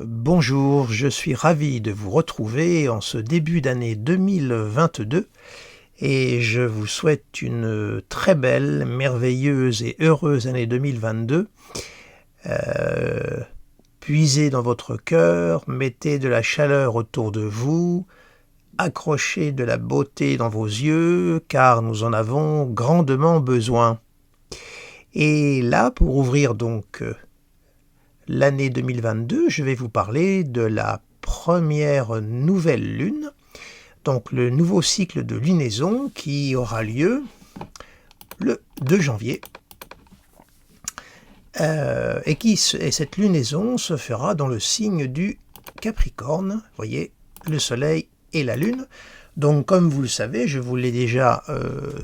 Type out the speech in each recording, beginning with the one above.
Bonjour, je suis ravi de vous retrouver en ce début d'année 2022 et je vous souhaite une très belle, merveilleuse et heureuse année 2022. Puisez dans votre cœur, mettez de la chaleur autour de vous, accrochez de la beauté dans vos yeux car nous en avons grandement besoin. Et là, pour ouvrir donc l'année 2022, je vais vous parler de la première nouvelle lune, donc le nouveau cycle de lunaison qui aura lieu le 2 janvier. Et cette lunaison se fera dans le signe du Capricorne, vous voyez, le soleil et la lune. Donc comme vous le savez, je vous l'ai déjà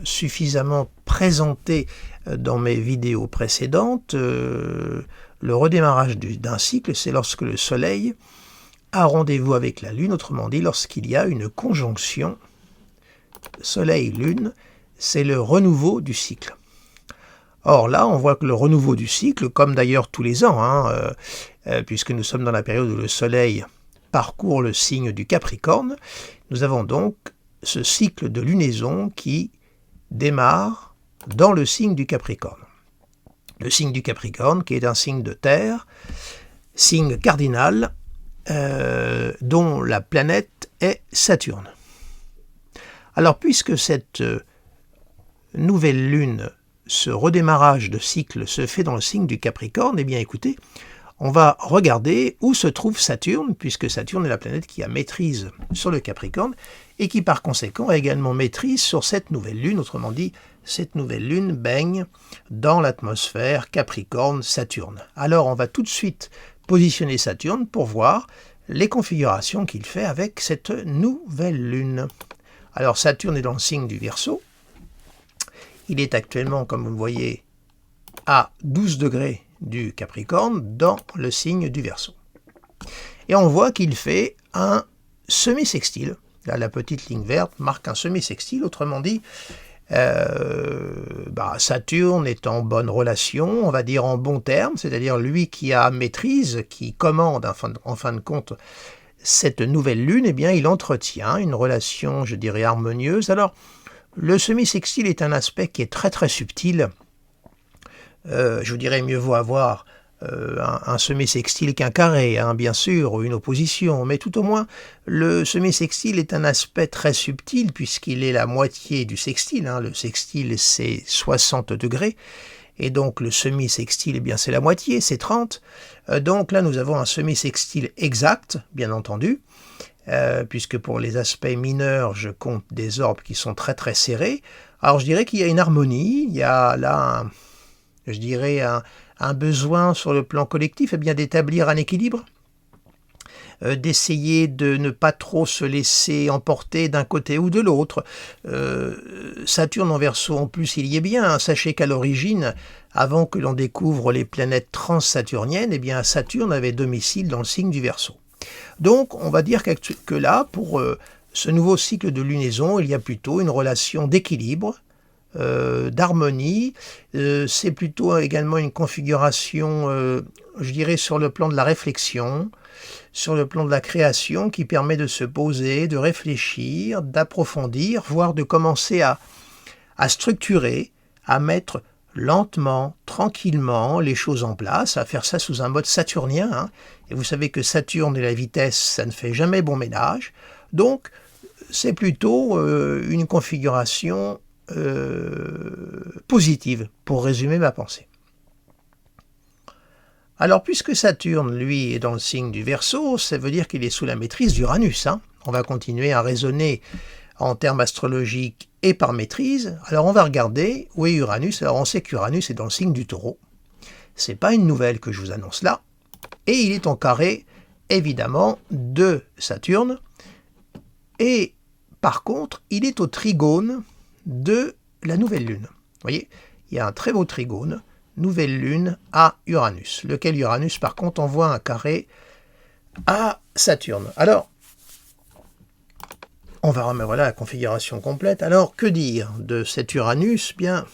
suffisamment présenté dans mes vidéos précédentes, le redémarrage d'un cycle, c'est lorsque le soleil a rendez-vous avec la lune, autrement dit lorsqu'il y a une conjonction soleil-lune, c'est le renouveau du cycle. Or là, on voit que le renouveau du cycle, comme d'ailleurs tous les ans, puisque nous sommes dans la période où le soleil parcourt le signe du Capricorne, nous avons donc ce cycle de lunaison qui démarre dans le signe du Capricorne. Le signe du Capricorne qui est un signe de terre, signe cardinal, dont la planète est Saturne. Alors puisque cette nouvelle lune, ce redémarrage de cycle se fait dans le signe du Capricorne, eh bien écoutez, on va regarder où se trouve Saturne, puisque Saturne est la planète qui a maîtrise sur le Capricorne et qui par conséquent a également maîtrise sur cette nouvelle lune. Autrement dit, cette nouvelle lune baigne dans l'atmosphère Capricorne-Saturne. Alors on va tout de suite positionner Saturne pour voir les configurations qu'il fait avec cette nouvelle lune. Alors Saturne est dans le signe du Verseau. Il est actuellement, comme vous le voyez, à 12 degrés du Capricorne dans le signe du Verseau. Et on voit qu'il fait un semi-sextile. Là, la petite ligne verte marque un semi-sextile, autrement dit, Saturne est en bonne relation, on va dire en bon terme, c'est-à-dire lui qui a maîtrise, qui commande en fin de compte cette nouvelle lune, eh bien il entretient une relation, je dirais, harmonieuse. Alors, le semi-sextile est un aspect qui est très très subtil. Je vous dirais mieux vaut avoir un semi-sextile qu'un carré, bien sûr, ou une opposition, mais tout au moins, le semi-sextile est un aspect très subtil puisqu'il est la moitié du sextile. Le sextile, c'est 60 degrés, et donc le semi-sextile, eh bien, c'est la moitié, c'est 30. Donc là, nous avons un semi-sextile exact, bien entendu, puisque pour les aspects mineurs, je compte des orbes qui sont très très serrés. Alors je dirais qu'il y a une harmonie, il y a là un besoin sur le plan collectif d'établir un équilibre, d'essayer de ne pas trop se laisser emporter d'un côté ou de l'autre. Saturne en Verseau, en plus, il y est bien. Sachez qu'à l'origine, avant que l'on découvre les planètes transsaturniennes, eh bien Saturne avait domicile dans le signe du Verseau. Donc, on va dire que là, pour ce nouveau cycle de lunaison, il y a plutôt une relation d'équilibre, d'harmonie. C'est plutôt également une configuration, je dirais, sur le plan de la réflexion, sur le plan de la création, qui permet de se poser, de réfléchir, d'approfondir, voire de commencer à structurer, à mettre lentement, tranquillement, les choses en place, à faire ça sous un mode saturnien. Et vous savez que Saturne et la vitesse, ça ne fait jamais bon ménage. Donc, c'est plutôt une configuration positive, pour résumer ma pensée. Alors, puisque Saturne, lui, est dans le signe du Verseau, ça veut dire qu'il est sous la maîtrise d'Uranus. On va continuer à raisonner en termes astrologiques et par maîtrise. Alors, on va regarder où est Uranus. Alors, on sait qu'Uranus est dans le signe du Taureau. C'est pas une nouvelle que je vous annonce là. Et il est en carré, évidemment, de Saturne. Et, par contre, il est au trigone de la nouvelle lune. Vous voyez, il y a un très beau trigone, nouvelle lune à Uranus, lequel Uranus par contre envoie un carré à Saturne. Alors, on va remettre la configuration complète. Alors, que dire de cet Uranus ? Bien,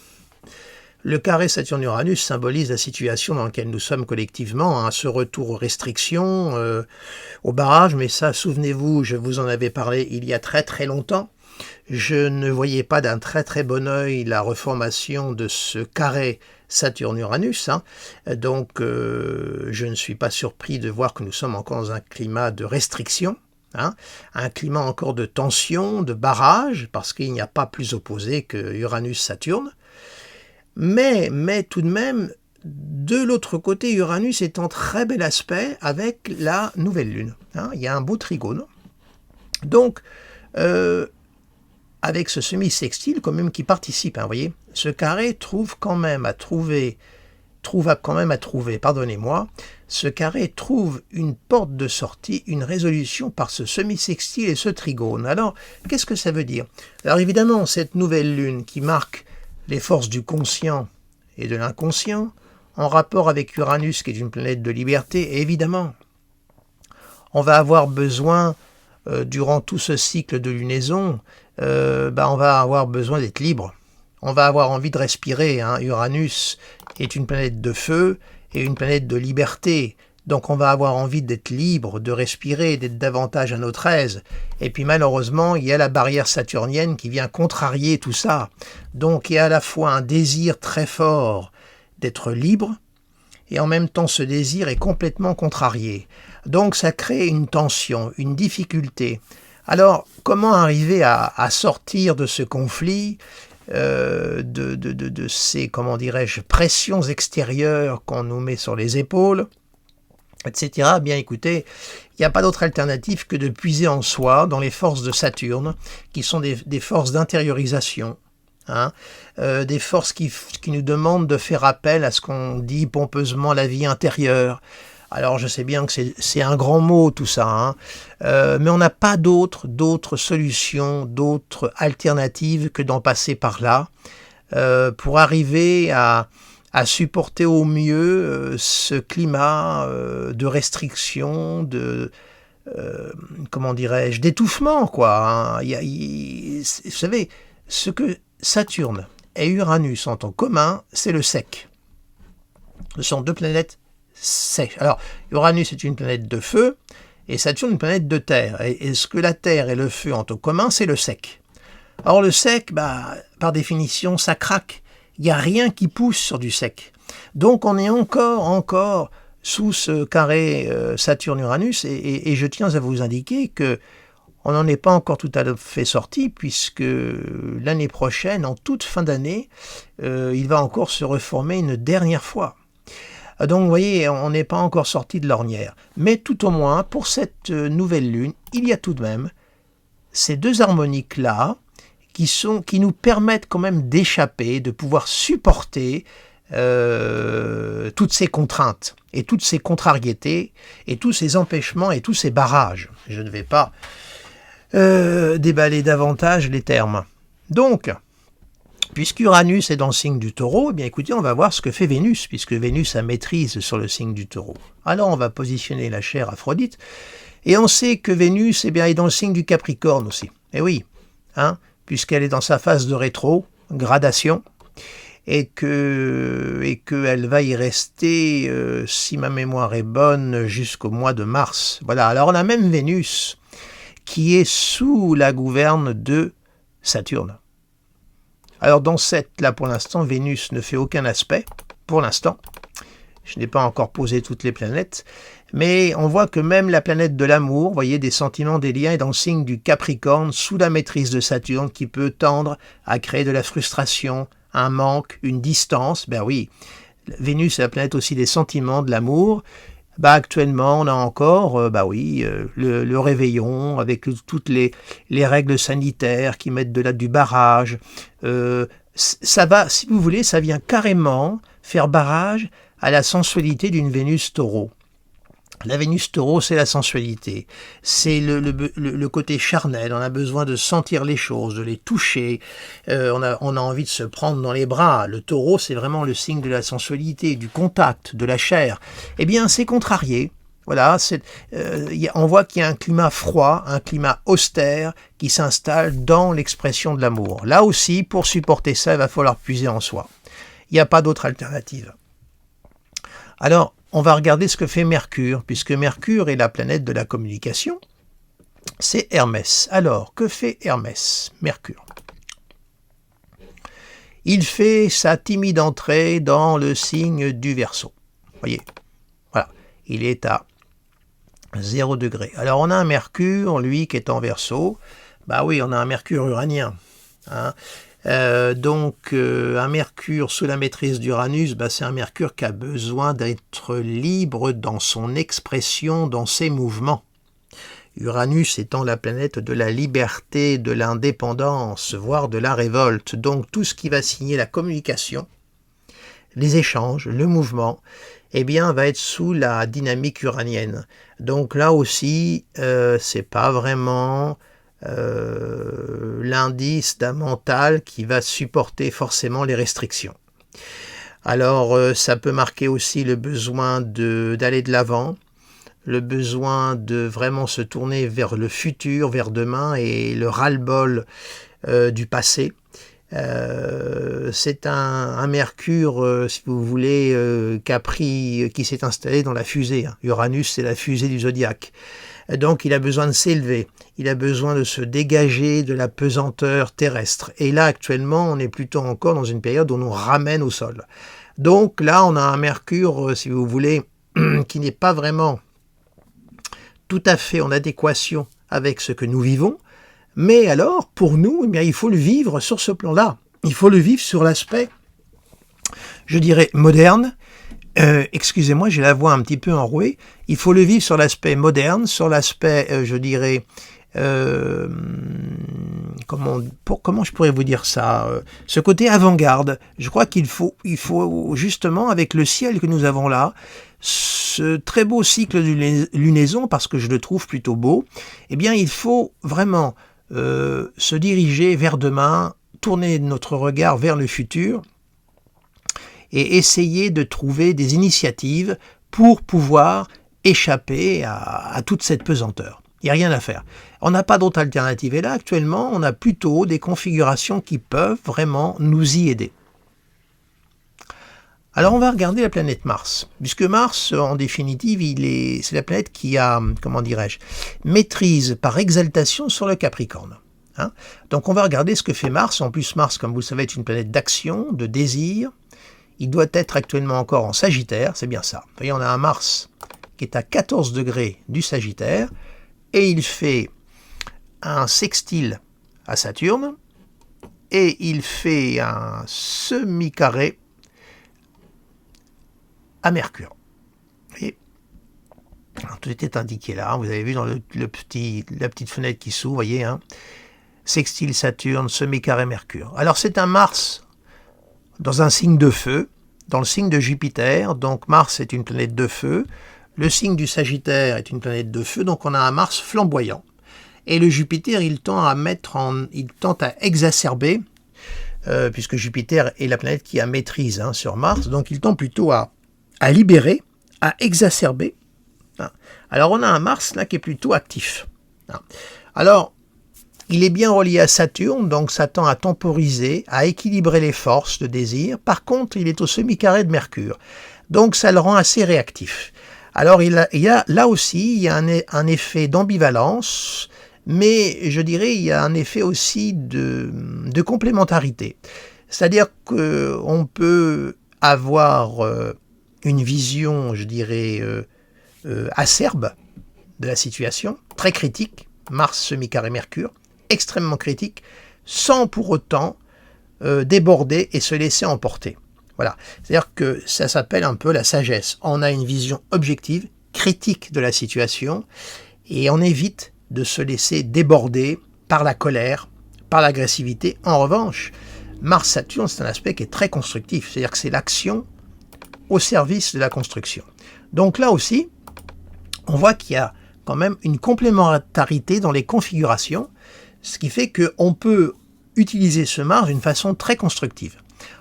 Le carré Saturne-Uranus symbolise la situation dans laquelle nous sommes collectivement, ce retour aux restrictions, aux barrages, mais ça, souvenez-vous, je vous en avais parlé il y a très très longtemps. Je ne voyais pas d'un très très bon œil la reformation de ce carré Saturne-Uranus, donc je ne suis pas surpris de voir que nous sommes encore dans un climat de restriction, un climat encore de tension, de barrage, parce qu'il n'y a pas plus opposé que Uranus-Saturne. Mais tout de même, de l'autre côté, Uranus est en très bel aspect avec la nouvelle lune. Il y a un beau trigone. Donc, avec ce semi-sextile quand même qui participe, vous voyez, ce carré ce carré trouve une porte de sortie, une résolution par ce semi-sextile et ce trigone. Alors, qu'est-ce que ça veut dire? Alors évidemment, cette nouvelle lune qui marque les forces du conscient et de l'inconscient, en rapport avec Uranus qui est une planète de liberté, et évidemment, on va avoir besoin, durant tout ce cycle de lunaison, on va avoir besoin d'être libre. On va avoir envie de respirer. Uranus est une planète de feu et une planète de liberté. Donc on va avoir envie d'être libre, de respirer, d'être davantage à notre aise. Et puis malheureusement, il y a la barrière saturnienne qui vient contrarier tout ça. Donc il y a à la fois un désir très fort d'être libre, et en même temps ce désir est complètement contrarié. Donc ça crée une tension, une difficulté. Alors comment arriver à sortir de ce conflit, de ces, comment dirais-je, pressions extérieures qu'on nous met sur les épaules, etc. Bien écoutez, il n'y a pas d'autre alternative que de puiser en soi, dans les forces de Saturne, qui sont des forces d'intériorisation, des forces qui nous demandent de faire appel à ce qu'on dit pompeusement la vie intérieure. Alors je sais bien que c'est un grand mot tout ça, mais on n'a pas d'autres solutions, d'autres alternatives que d'en passer par là, pour arriver à supporter au mieux ce climat de restriction, comment dirais-je, d'étouffement, quoi. Vous savez, ce que Saturne et Uranus ont en commun, c'est le sec. Ce sont deux planètes sèches. Alors, Uranus est une planète de feu et Saturne une planète de terre. Et ce que la terre et le feu ont en commun, c'est le sec. Or, le sec, par définition, ça craque. Il n'y a rien qui pousse sur du sec. Donc on est encore sous ce carré Saturne-Uranus et je tiens à vous indiquer que on n'en est pas encore tout à fait sorti puisque l'année prochaine, en toute fin d'année, il va encore se reformer une dernière fois. Donc vous voyez, on n'est pas encore sorti de l'ornière. Mais tout au moins, pour cette nouvelle lune, il y a tout de même ces deux harmoniques-là qui nous permettent quand même d'échapper, de pouvoir supporter toutes ces contraintes et toutes ces contrariétés et tous ces empêchements et tous ces barrages. Je ne vais pas déballer davantage les termes. Donc, puisqu'Uranus est dans le signe du Taureau, eh bien écoutez, on va voir ce que fait Vénus, puisque Vénus a maîtrise sur le signe du Taureau. Alors on va positionner la chère Aphrodite, et on sait que Vénus est dans le signe du Capricorne aussi. Eh oui, puisqu'elle est dans sa phase de rétro, gradation, et qu'elle va y rester, si ma mémoire est bonne, jusqu'au mois de mars. Voilà, alors on a même Vénus qui est sous la gouverne de Saturne. Alors dans là pour l'instant, Vénus ne fait aucun aspect, pour l'instant. Je n'ai pas encore posé toutes les planètes, mais on voit que même la planète de l'amour, vous voyez, des sentiments, des liens, est dans le signe du Capricorne, sous la maîtrise de Saturne, qui peut tendre à créer de la frustration, un manque, une distance. Ben oui, Vénus est la planète aussi des sentiments, de l'amour. Actuellement, on a encore, le réveillon, avec toutes les règles sanitaires qui mettent du barrage. Ça va, si vous voulez, ça vient carrément faire barrage à la sensualité d'une Vénus Taureau. La Vénus Taureau, c'est la sensualité, c'est le côté charnel, on a besoin de sentir les choses, de les toucher, on a envie de se prendre dans les bras. Le Taureau, c'est vraiment le signe de la sensualité, du contact, de la chair. Eh bien, c'est contrarié. Voilà, on voit qu'il y a un climat froid, un climat austère qui s'installe dans l'expression de l'amour. Là aussi, pour supporter ça, il va falloir puiser en soi. Il n'y a pas d'autre alternative. Alors, on va regarder ce que fait Mercure, puisque Mercure est la planète de la communication. C'est Hermès. Alors, que fait Hermès, Mercure? Il fait sa timide entrée dans le signe du Verseau. Voyez, voilà, il est à 0 degré. Alors, on a un Mercure, lui, qui est en Verseau. Bah oui, on a un Mercure uranien. Hein. Un Mercure sous la maîtrise d'Uranus, c'est un Mercure qui a besoin d'être libre dans son expression, dans ses mouvements. Uranus étant la planète de la liberté, de l'indépendance, voire de la révolte. Donc tout ce qui va signer la communication, les échanges, le mouvement, va être sous la dynamique uranienne. Donc là aussi, c'est pas vraiment l'indice d'un mental qui va supporter forcément les restrictions. Alors ça peut marquer aussi le besoin d'aller de l'avant, le besoin de vraiment se tourner vers le futur, vers demain et le ras-le-bol du passé. C'est un Mercure, si vous voulez, qui s'est installé dans la fusée. Uranus, c'est la fusée du zodiaque. Donc il a besoin de s'élever, il a besoin de se dégager de la pesanteur terrestre. Et là actuellement on est plutôt encore dans une période où on nous ramène au sol. Donc là on a un Mercure, si vous voulez, qui n'est pas vraiment tout à fait en adéquation avec ce que nous vivons. Mais alors pour nous, il faut le vivre sur ce plan-là. Il faut le vivre sur l'aspect, je dirais, moderne. Excusez-moi, j'ai la voix un petit peu enrouée. Il faut le vivre sur l'aspect moderne, sur l'aspect, je dirais, comment je pourrais vous dire ça, ce côté avant-garde. Je crois qu'il faut justement, avec le ciel que nous avons là, ce très beau cycle de lunaison, parce que je le trouve plutôt beau, il faut vraiment se diriger vers demain, tourner notre regard vers le futur, et essayer de trouver des initiatives pour pouvoir échapper à toute cette pesanteur. Il n'y a rien à faire. On n'a pas d'autre alternative. Et là, actuellement, on a plutôt des configurations qui peuvent vraiment nous y aider. Alors, on va regarder la planète Mars. Puisque Mars, en définitive, c'est la planète qui a, maîtrise par exaltation sur le Capricorne. Donc, on va regarder ce que fait Mars. En plus, Mars, comme vous le savez, est une planète d'action, de désir. Il doit être actuellement encore en Sagittaire, c'est bien ça. Vous voyez, on a un Mars qui est à 14 degrés du Sagittaire et il fait un sextile à Saturne et il fait un semi-carré à Mercure. Vous voyez, alors, tout était indiqué là, vous avez vu dans la petite fenêtre qui s'ouvre, vous voyez, sextile Saturne, semi-carré Mercure. Alors c'est un Mars dans un signe de feu, dans le signe de Jupiter, donc Mars est une planète de feu, le signe du Sagittaire est une planète de feu, donc on a un Mars flamboyant. Et le Jupiter, il tend à exacerber, puisque Jupiter est la planète qui a maîtrise sur Mars, donc il tend plutôt à libérer, à exacerber. Alors on a un Mars là qui est plutôt actif. Alors, il est bien relié à Saturne, donc ça tend à temporiser, à équilibrer les forces de désir. Par contre, il est au semi-carré de Mercure, donc ça le rend assez réactif. Alors, il y a là aussi, il y a un effet d'ambivalence, mais je dirais, il y a un effet aussi de complémentarité. C'est-à-dire qu'on peut avoir une vision, je dirais, acerbe de la situation, très critique, Mars semi-carré Mercure, extrêmement critique, sans pour autant déborder et se laisser emporter. Voilà. C'est-à-dire que ça s'appelle un peu la sagesse. On a une vision objective, critique de la situation, et on évite de se laisser déborder par la colère, par l'agressivité. En revanche, Mars-Saturne, c'est un aspect qui est très constructif, c'est-à-dire que c'est l'action au service de la construction. Donc là aussi, on voit qu'il y a quand même une complémentarité dans les configurations, ce qui fait qu'on peut utiliser ce Mars d'une façon très constructive.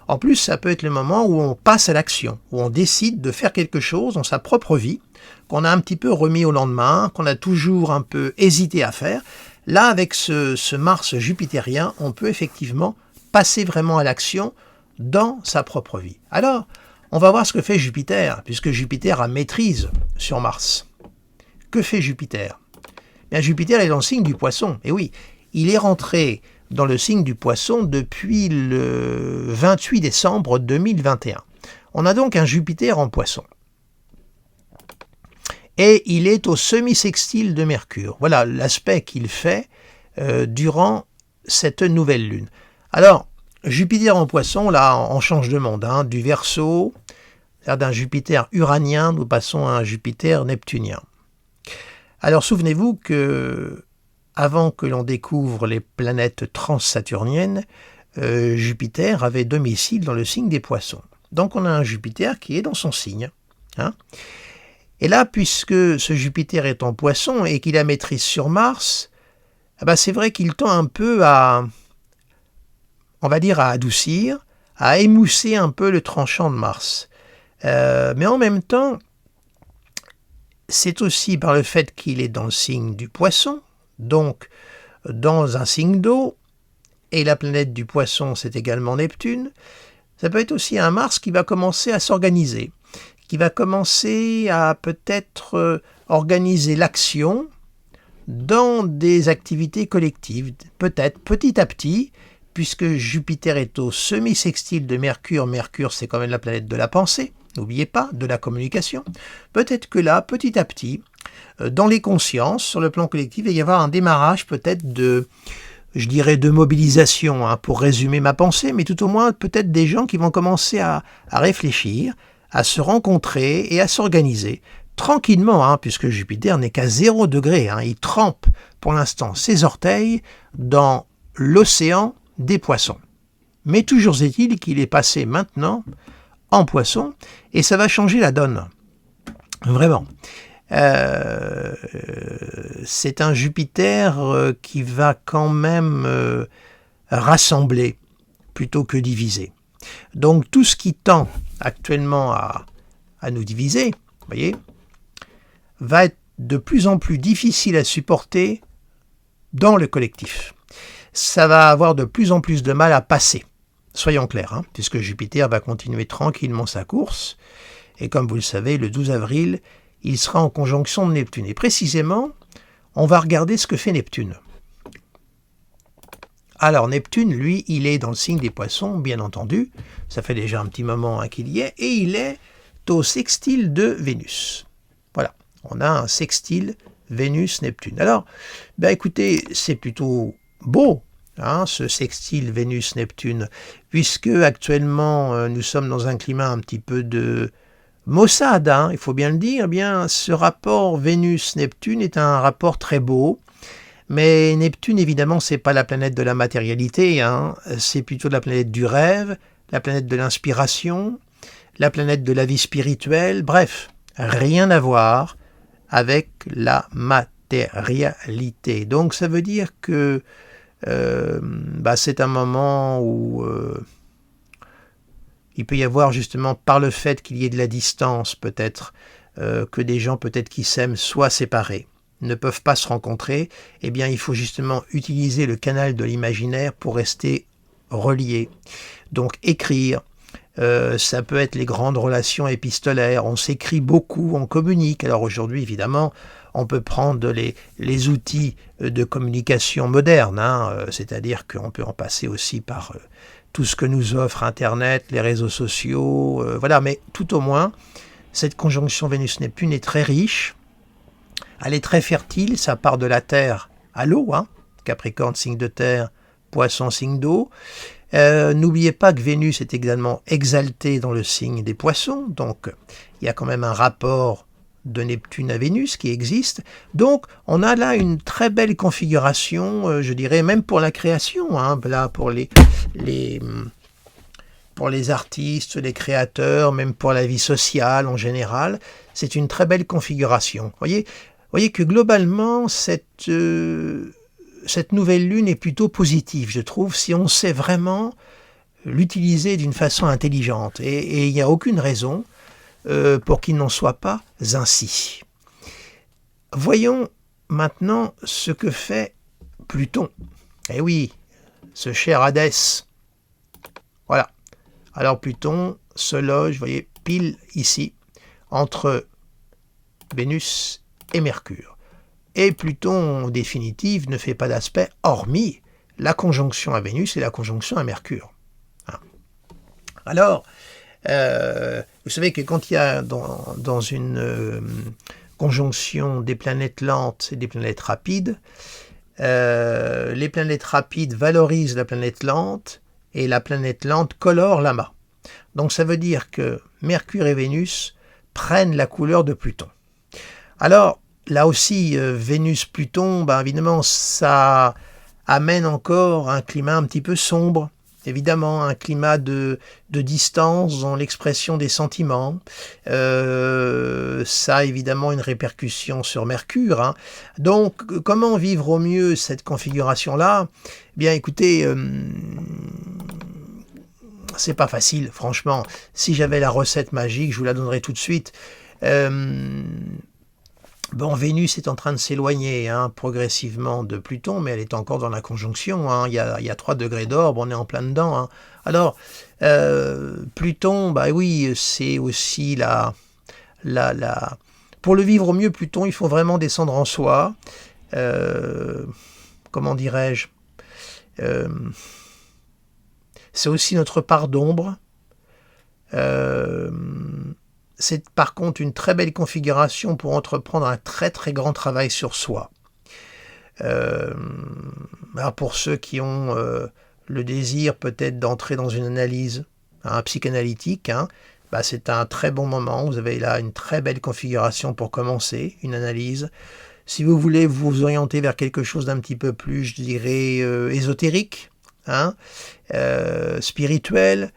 En plus, ça peut être le moment où on passe à l'action, où on décide de faire quelque chose dans sa propre vie, qu'on a un petit peu remis au lendemain, qu'on a toujours un peu hésité à faire. Là, avec ce Mars jupitérien, on peut effectivement passer vraiment à l'action dans sa propre vie. Alors, on va voir ce que fait Jupiter, puisque Jupiter a maîtrise sur Mars. Que fait Jupiter? Bien, Jupiter est dans le signe du Poisson. Et oui, il est rentré dans le signe du Poisson depuis le 28 décembre 2021. On a donc un Jupiter en Poisson. Et il est au semi-sextile de Mercure. Voilà l'aspect qu'il fait durant cette nouvelle lune. Alors, Jupiter en Poisson, là, on change de monde, hein, du Verseau, c'est-à-dire d'un Jupiter uranien, nous passons à un Jupiter neptunien. Alors, souvenez-vous que, avant que l'on découvre les planètes transsaturniennes, Jupiter avait domicile dans le signe des Poissons. Donc, on a un Jupiter qui est dans son signe. Hein. Et là, puisque ce Jupiter est en Poisson et qu'il a maîtrise sur Mars, eh ben, c'est vrai qu'il tend un peu à, on va dire, à adoucir, à émousser un peu le tranchant de Mars. Mais en même temps, c'est aussi par le fait qu'il est dans le signe du Poisson, donc dans un signe d'eau, et la planète du Poisson, c'est également Neptune, ça peut être aussi un Mars qui va commencer à s'organiser, qui va commencer à peut-être organiser l'action dans des activités collectives, peut-être petit à petit, puisque Jupiter est au semi-sextile de Mercure. Mercure, c'est quand même la planète de la pensée, n'oubliez pas, de la communication. Peut-être que là, petit à petit, dans les consciences, sur le plan collectif, il va y avoir un démarrage peut-être de, je dirais, de mobilisation, hein, pour résumer ma pensée, mais tout au moins peut-être des gens qui vont commencer à réfléchir, à se rencontrer et à s'organiser tranquillement, hein, puisque Jupiter n'est qu'à 0 degré. Hein, il trempe pour l'instant ses orteils dans l'océan des Poissons. Mais toujours est-il qu'il est passé maintenant en Poisson et ça va changer la donne. Vraiment. C'est un Jupiter qui va quand même rassembler plutôt que diviser. Donc tout ce qui tend actuellement à nous diviser, vous voyez, va être de plus en plus difficile à supporter dans le collectif. Ça va avoir de plus en plus de mal à passer, soyons clairs, hein, puisque Jupiter va continuer tranquillement sa course, et comme vous le savez, le 12 avril, il sera en conjonction de Neptune. Et précisément, on va regarder ce que fait Neptune. Alors Neptune, lui, il est dans le signe des Poissons, bien entendu, ça fait déjà un petit moment, hein, qu'il y est, et il est au sextile de Vénus. Voilà, on a un sextile Vénus-Neptune. Alors, ben écoutez, c'est plutôt beau, hein, ce sextile Vénus-Neptune, puisque actuellement nous sommes dans un climat un petit peu de maussade, hein, il faut bien le dire. Eh bien, ce rapport Vénus-Neptune est un rapport très beau, mais Neptune, évidemment, c'est pas la planète de la matérialité, hein, c'est plutôt la planète du rêve, la planète de l'inspiration, la planète de la vie spirituelle, bref, rien à voir avec la matérialité. Donc ça veut dire que c'est un moment où il peut y avoir justement, par le fait qu'il y ait de la distance peut-être, que des gens peut-être qui s'aiment soient séparés, ne peuvent pas se rencontrer, eh bien il faut justement utiliser le canal de l'imaginaire pour rester reliés. Donc écrire, ça peut être les grandes relations épistolaires, on s'écrit beaucoup, on communique. Alors aujourd'hui, évidemment, on peut prendre les outils de communication modernes, hein, c'est-à-dire qu'on peut en passer aussi par tout ce que nous offre Internet, les réseaux sociaux, voilà, mais tout au moins, cette conjonction Vénus-Neptune est très riche, elle est très fertile, ça part de la Terre à l'eau, hein, Capricorne, signe de terre, Poisson, signe d'eau. N'oubliez pas que Vénus est également exaltée dans le signe des Poissons, donc il y a quand même un rapport de Neptune à Vénus qui existe. Donc on a là une très belle configuration, je dirais même pour la création, hein, là pour les artistes, les créateurs, même pour la vie sociale en général, c'est une très belle configuration. Voyez que globalement cette nouvelle lune est plutôt positive, je trouve, si on sait vraiment l'utiliser d'une façon intelligente. Et il n'y a aucune raison pour qu'il n'en soit pas ainsi. Voyons maintenant ce que fait Pluton. Eh oui, ce cher Hadès. Voilà. Alors Pluton se loge, vous voyez, pile ici, entre Vénus et Mercure. Et Pluton, en définitive, ne fait pas d'aspect, hormis la conjonction à Vénus et la conjonction à Mercure. Alors, vous savez que quand il y a dans une conjonction des planètes lentes et des planètes rapides, les planètes rapides valorisent la planète lente et la planète lente colore l'amas. Donc ça veut dire que Mercure et Vénus prennent la couleur de Pluton. Alors, là aussi, Vénus-Pluton, évidemment, ça amène encore un climat un petit peu sombre. Évidemment, un climat de distance dans l'expression des sentiments. Ça a évidemment une répercussion sur Mercure. Hein. Donc, comment vivre au mieux cette configuration-là ? Bien, écoutez, c'est pas facile, franchement. Si j'avais la recette magique, je vous la donnerais tout de suite. Bon, Vénus est en train de s'éloigner progressivement de Pluton, mais elle est encore dans la conjonction. Il y a 3 degrés d'orbe, on est en plein dedans. Hein. Alors, Pluton, oui, c'est aussi Pour le vivre au mieux, Pluton, il faut vraiment descendre en soi. Comment dirais-je ? C'est aussi notre part d'ombre. C'est par contre une très belle configuration pour entreprendre un très très grand travail sur soi. Alors pour ceux qui ont le désir peut-être d'entrer dans une analyse psychanalytique, c'est un très bon moment. Vous avez là une très belle configuration pour commencer une analyse. Si vous voulez vous orienter vers quelque chose d'un petit peu plus, je dirais, ésotérique, spirituel,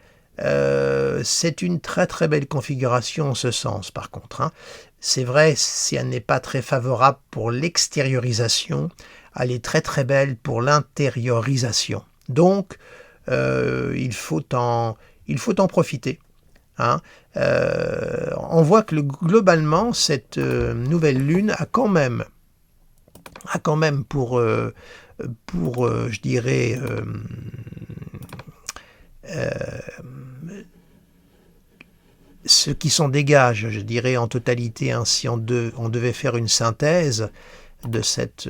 c'est une très très belle configuration en ce sens par contre. C'est vrai, si elle n'est pas très favorable pour l'extériorisation, elle est très très belle pour l'intériorisation. Donc, il faut en profiter. On voit que globalement, cette nouvelle lune a quand même pour je dirais, ce qui s'en dégage, je dirais en totalité, si on devait faire une synthèse de cette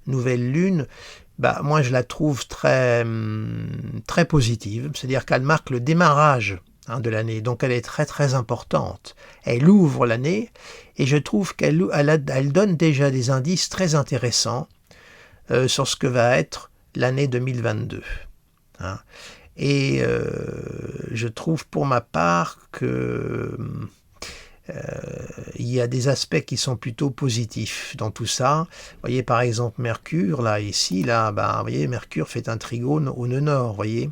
nouvelle lune, moi je la trouve très, très positive, c'est-à-dire qu'elle marque le démarrage de l'année, donc elle est très très importante. Elle ouvre l'année et je trouve qu'elle donne déjà des indices très intéressants sur ce que va être l'année 2022. Et je trouve pour ma part que il y a des aspects qui sont plutôt positifs dans tout ça. Vous voyez par exemple Mercure, vous voyez Mercure fait un trigone au nœud nord, voyez.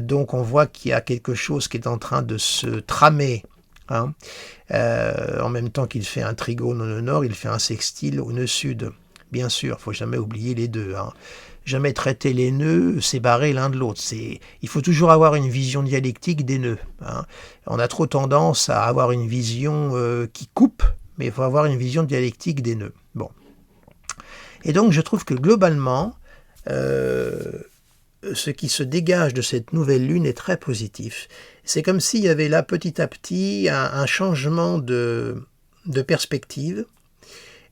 Donc on voit qu'il y a quelque chose qui est en train de se tramer. En même temps qu'il fait un trigone au nœud nord, il fait un sextile au nœud sud. Bien sûr, il ne faut jamais oublier les deux. Jamais traiter les nœuds séparés l'un de l'autre. Il faut toujours avoir une vision dialectique des nœuds. On a trop tendance à avoir une vision qui coupe, mais il faut avoir une vision dialectique des nœuds. Bon. Et donc je trouve que globalement, ce qui se dégage de cette nouvelle lune est très positif. C'est comme s'il y avait là petit à petit un changement de perspective.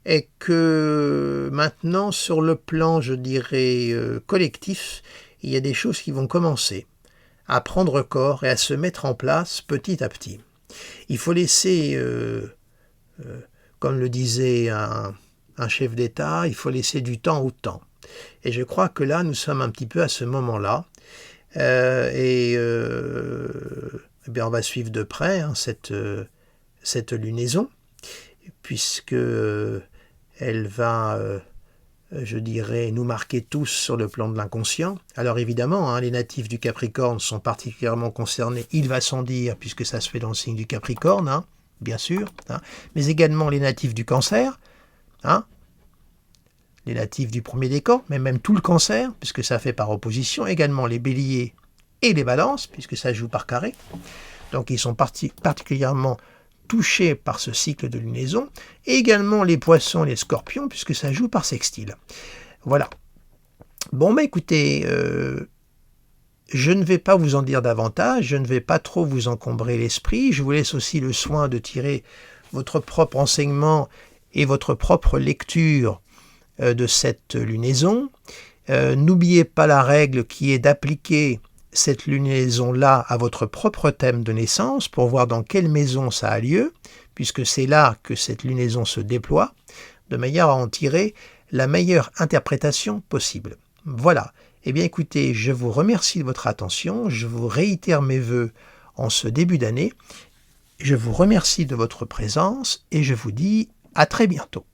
Et que maintenant, sur le plan, je dirais, collectif, il y a des choses qui vont commencer à prendre corps et à se mettre en place petit à petit. Il faut laisser, comme le disait un chef d'État, il faut laisser du temps au temps. Et je crois que là, nous sommes un petit peu à ce moment-là. On va suivre de près cette lunaison, puisque elle va, je dirais, nous marquer tous sur le plan de l'inconscient. Alors évidemment, les natifs du Capricorne sont particulièrement concernés, il va sans dire, puisque ça se fait dans le signe du Capricorne, bien sûr, mais également les natifs du Cancer, les natifs du premier décan, mais même tout le Cancer, puisque ça fait par opposition, également les Béliers et les Balances, puisque ça joue par carré. Donc ils sont particulièrement touchés par ce cycle de lunaison, et également les Poissons et les Scorpions, puisque ça joue par sextile. Voilà. Bon, écoutez, je ne vais pas vous en dire davantage, je ne vais pas trop vous encombrer l'esprit, je vous laisse aussi le soin de tirer votre propre enseignement et votre propre lecture de cette lunaison. N'oubliez pas la règle qui est d'appliquer cette lunaison-là à votre propre thème de naissance pour voir dans quelle maison ça a lieu, puisque c'est là que cette lunaison se déploie, de manière à en tirer la meilleure interprétation possible. Voilà. Eh bien écoutez, je vous remercie de votre attention, je vous réitère mes vœux en ce début d'année, je vous remercie de votre présence et je vous dis à très bientôt.